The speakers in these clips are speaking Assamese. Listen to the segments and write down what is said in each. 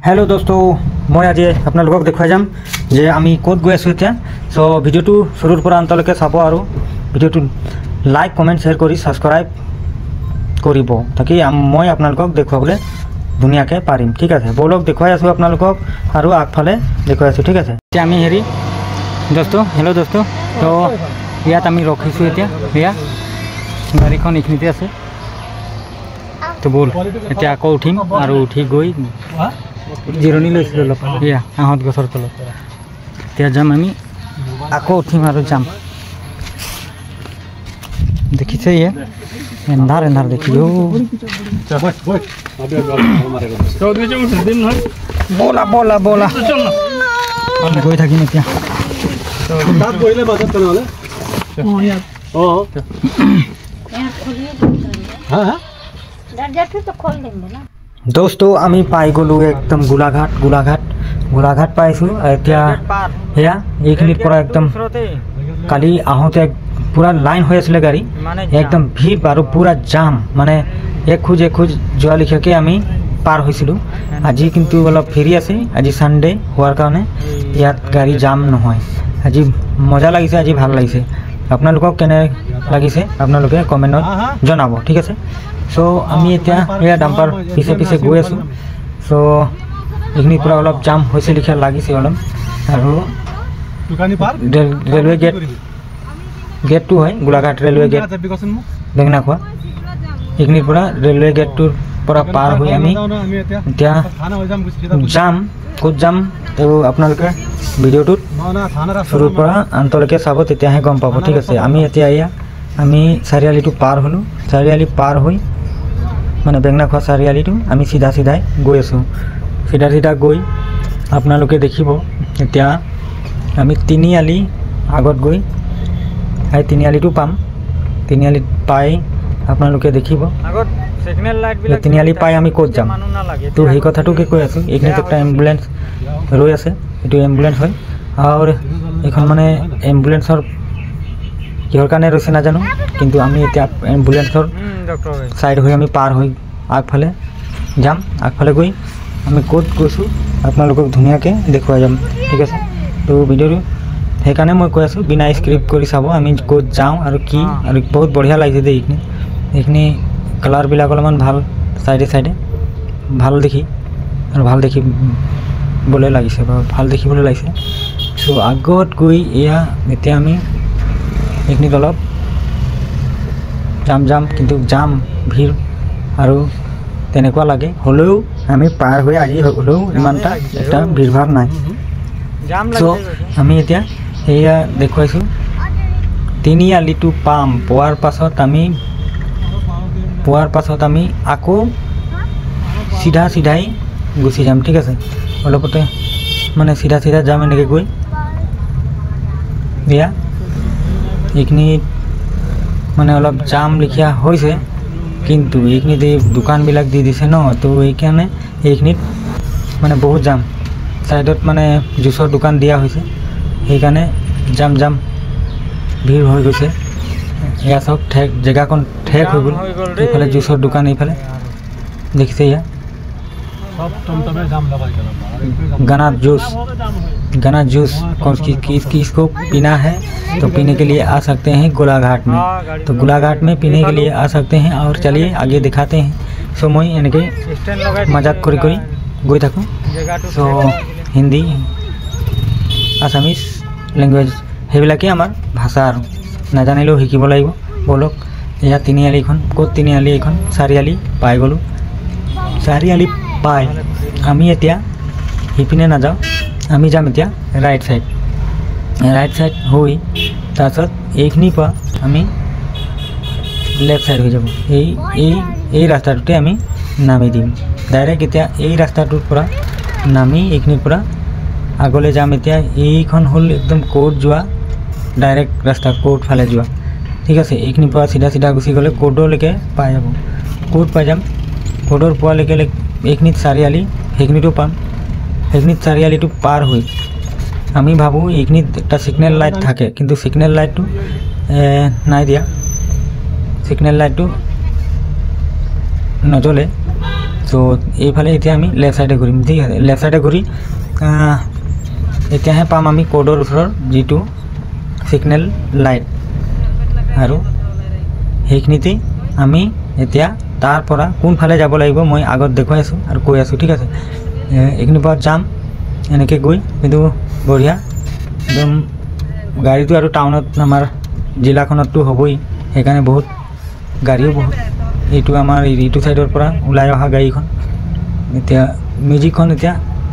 हेलो दोस्तों मैं आज आपलोक देखा जाम जे आमी कत गई आसो एतिया सो भिडिओ शुरूर पर अंतলৈके चाब और भिडिओ लाइक कमेंट शेयर कर सब्सक्राइब करिब ताकि मैं आपलोक देखुवाबले धुनियाके पारिम। ठीक है बोलक देखुवाई आसो आपलोक और आगफाले देखुवाई आसो। ठीक है आमी हेरी दोस्तों हेलो दोस्तों तो इतना आमी रखिसो एतिया गाड़ीखन এইখিনিতে আছে तो बोल এতিয়া আকৌ উঠিম और उठी गई জিৰণি লৈছিলোঁ অলপ এয়া আহঁত গছৰ তলত এতিয়া যাম আমি আকৌ উঠিম আৰু যাম। দেখিছে ইয়ে এন্ধাৰ এন্ধাৰ দেখিও বলা বলা বলা গৈ থাকিম এতিয়া दोस्तों आमी पाई गलो एकदम गोलाघाट पाइसो एतिया हेया এইখিনিৰ পৰা एकदम काली आहोते पूरा लाइन हो आছিলে गाड़ी एकदम भीड़ और पूरा जाम माने एक खोज जोआ लिखाके आमी पार হৈছিলো। আজি কিন্তু অলপ ফেরি আছে আজি সানডে হোৱাৰ কাৰণে ইয়াত গাড়ী জাম নহয়। আজি মজা লাগিছে আজি ভাল লাগিছে। আপোনালোকক কেনে লাগিছে আপোনালোকে কমেন্টত জনাব। ঠিক আছে सो आमी एतिया एया डाम्पार पिछे पिछे गई आसो सो এইখিনি पूरा अलग जाम होइसे लिखा लागिसे अलम आरो रेलवे गेट टू है गोलाघाट रेलवे गेट बेंगना खोआ এইখিনি पूरा रेलवे गेट टूर पूरा पार हुई आमी एतिया जाम कत जाम तो आपनालोके भिडिओटुत शुरूर পৰা अंतলৈके চাব তেতিয়াহে গম পাব। ঠিক আছে आमी एतिया एया आमी चारिआलिटु पार हलो चारिआलि पार हुई माने बेंगनाखोआ चारिआलिटु आमी सीधा गई आसो सीधा गई आपनालोके देखिब एतिया आमी तिनिआलि आगत गई आइ तिनिआलिटु पाम तिनिआलि पाई आपनालोके देखिब आगत सिग्नल लाइट बिला तिनिआलि पाई आमी कत जाम तो हेइ कथाटुके কৈ आसो এইখিনি একটা एम्बुलेंस ৰৈ আছে এটো एम्बुलेंस হয় और এখন মানে एम्बुलेंसर किहर कारण रैसे नाजानो किन्तु आमी एतिया एम्बुलेंसर साइड हो आमी पार हो आगफाले जाम आगफाले गई आमी कत गईसो आपनालोকক धुनियाके देखुवाई जाम। ठीक है तो भिडिओ সেইকাৰণে মই কৈ আছো बिना स्क्रिप्ट কৰি চাব আমি কত যাওঁ আৰু কি আৰু বহুত বঢ়িয়া লাগিছে দে এইখিনি কালাৰ বিলাক অলপমান ভাল সাইডে ভাল দেখি আৰু ভাল দেখি বলে লাগিছে বা ভাল দেখিবলৈ লাগিছে। সো আগত গই এয়া এতিয়া আমি এইখিনি অলপ जाम किन्तु जाम भीड़ और तेनेकुवा लागे हलेও आमी पार हो आजि हलेও इमानटा एकटा भीड़ भाड़ नाइ सो आमी एतिया एया देखुवाइছো तिनिआलिटु पाम पोৱাৰ पाছত आमी आको सीधाई गुसि जाम। ठीक আছে অলপতে মানে सीधा जाम এনেকে গৈ এয়া এইখিনি माने अलग जाम लिखिया होइसे किन्तु এইখিনিতে दुकान बिलाक दी दिसे न तो এইখানে এইখিনিত माने बहुत जाम साइडत माने जुसर दुकान दिया होइसे সেইখানে जाम भीड़ हो गइसे या सब ठेक जगहकन ठेक हो गल इफाले जुसर दुकान इफाले देखिसे या सब टमटमे जाम लगाइ गाना जूस किसको पीना है तो पीने के लिए आ सकते हैं गोलाघाट में तो गोलाघाट में पीने के लिए आ सकते हैं। और चलिए आगे दिखाते हैं सो मैं एनेके मजाक करी गई थाको सो हिंदी आसामिस लैंग्वेज সেইবিলাকে आमार भाषा और नाजानिलेও শিকিব লাগিব। बोलक एया तिनिआलिखन कत तिनिआलि এইখন चारिआलि पाई गलो चारिआलि पाई आमी एतिया हिपिने नाजाओ आमी जाम एतिया राइट साइड हुई तारपाছত এইখিনিৰ পৰা আমি लेफ्ट साइड हो যাব এই ৰাস্তাটোতে আমি নামি দিম ডাইৰেক্ট এতিয়া এই ৰাস্তাটোৰ পৰা নামি এইখিনিৰ পৰা আগলৈ যাম। এতিয়া এইখন হল একদম কোৰ্ট যোৱা ডাইৰেক্ট ৰাস্তা কোৰ্ট ফালে যোৱা। ঠিক আছে এইখিনিৰ পৰা সিধা গুচি গলে কোৰ্টলৈকে পাই যাব কোৰ্ট পাই যাম কোৰ্টৰ পোৱালৈকে এইখিনিত চাৰিআলি সেইখিনিটো পাম সেইখিনিত চাৰিআলিটো পাৰ হৈ आमी भाबो এইখিনিত একটা सिग्नल लाइट থাকে কিন্তু सिग्नल लाइट নাই দিয়া सिग्नल लाइट नजले তো এইফালে এতিয়া আমি লেফ্ট সাইডে ঘূৰিম ঠিক আছে লেফ্ট সাইডে ঘূৰি এতিয়াহে পাম আমি কোডৰ ওচৰৰ যিটো সিগনেল লাইট আৰু সেইখিনিতে আমি এতিয়া তাৰ পৰা কোনফালে যাব লাগিব মই আগত দেখুৱাই আছোঁ আৰু কৈ আছোঁ ঠিক আছে এইখিনিৰ পৰা যাম এনেকৈ গৈ কিন্তু বঢ়িয়া একদম গাড়ীটো আৰু টাউনত আমাৰ জিলাখনততো হ'বই সেইকাৰণে বহুত গাড়ীও বহুত এইটো আমাৰ এইটো সাইডৰ পৰা ওলাই অহা গাড়ীখন এতিয়া মিউজিকখন এতিয়া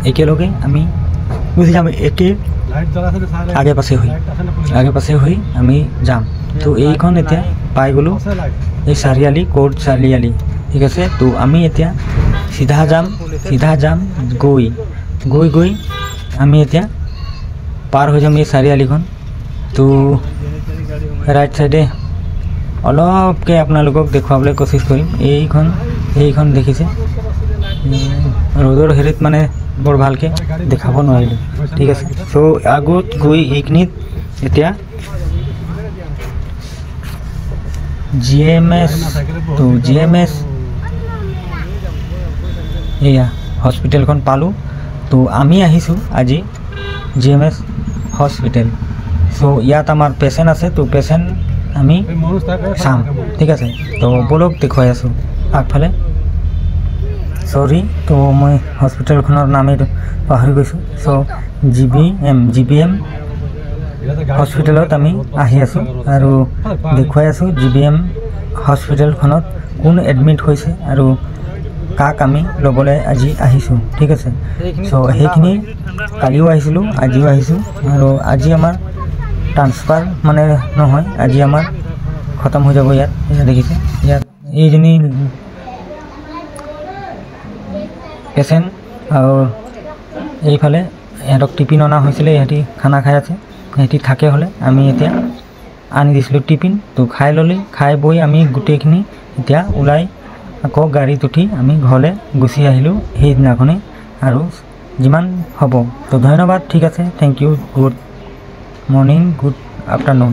একেলগে আমি গুচি যাম একে আগে পাছে হৈ আমি যাম তো এইখন এতিয়া পাই গ'লোঁ এই চাৰিআলি কোড চাৰিআলি ঠিক আছে তো আমি এতিয়া চিধা যাম গৈ আমি এতিয়া পাৰ হৈ যাম এই চাৰিআলিখন তো ৰাইট সাইডে অলপকৈ আপোনালোকক দেখুৱাবলৈ কোচিছ কৰিম এইখন দেখিছে ৰ'দৰ হেৰিত মানে বৰ ভালকৈ দেখাব নোৱাৰিলোঁ ঠিক আছে চ' আগত গৈ এইখিনিত এতিয়া GMS এয়া হস্পিটেলখন পালোঁ তো আমি আহিছোঁ আজি GMS হস্পিটেল চ' ইয়াত আমাৰ পেচেণ্ট আছে তো পেচেণ্ট আমি চাম ঠিক আছে তো বলক দেখুৱাই আছোঁ আগফালে সৰি তো মই হস্পিটেলখনৰ নামেই পাহৰি গৈছোঁ চ' GBM হস্পিটেলত আমি আহি আছোঁ আৰু দেখুৱাই আছোঁ GBM হস্পিটেলখনত কোন এডমিট হৈছে আৰু কাক আমি ল'বলৈ আজি আহিছোঁ ঠিক আছে চ' সেইখিনি কালিও আহিছিলোঁ আজিও আহিছোঁ আৰু আজি আমাৰ ট্ৰান্সফাৰ মানে নহয় আজি আমাৰ খতম হৈ যাব ইয়াত দেখিছে ইয়াত এইজনী পেচেণ্ট আৰু এইফালে ইহঁতক টিফিন অনা হৈছিলে ইহঁতি খানা খাই আছে সিহঁতি থাকে হ'লে আমি এতিয়া আনি দিছিলোঁ টিফিন তো খাই ল'লি খাই বৈ আমি গোটেইখিনি এতিয়া ওলাই আকৌ গাড়ীত উঠি আমি ঘৰলৈ গুচি আহিলোঁ সেইদিনাখনেই আৰু যিমান হ'ব তো ধন্যবাদ ঠিক আছে thank you good morning good afternoon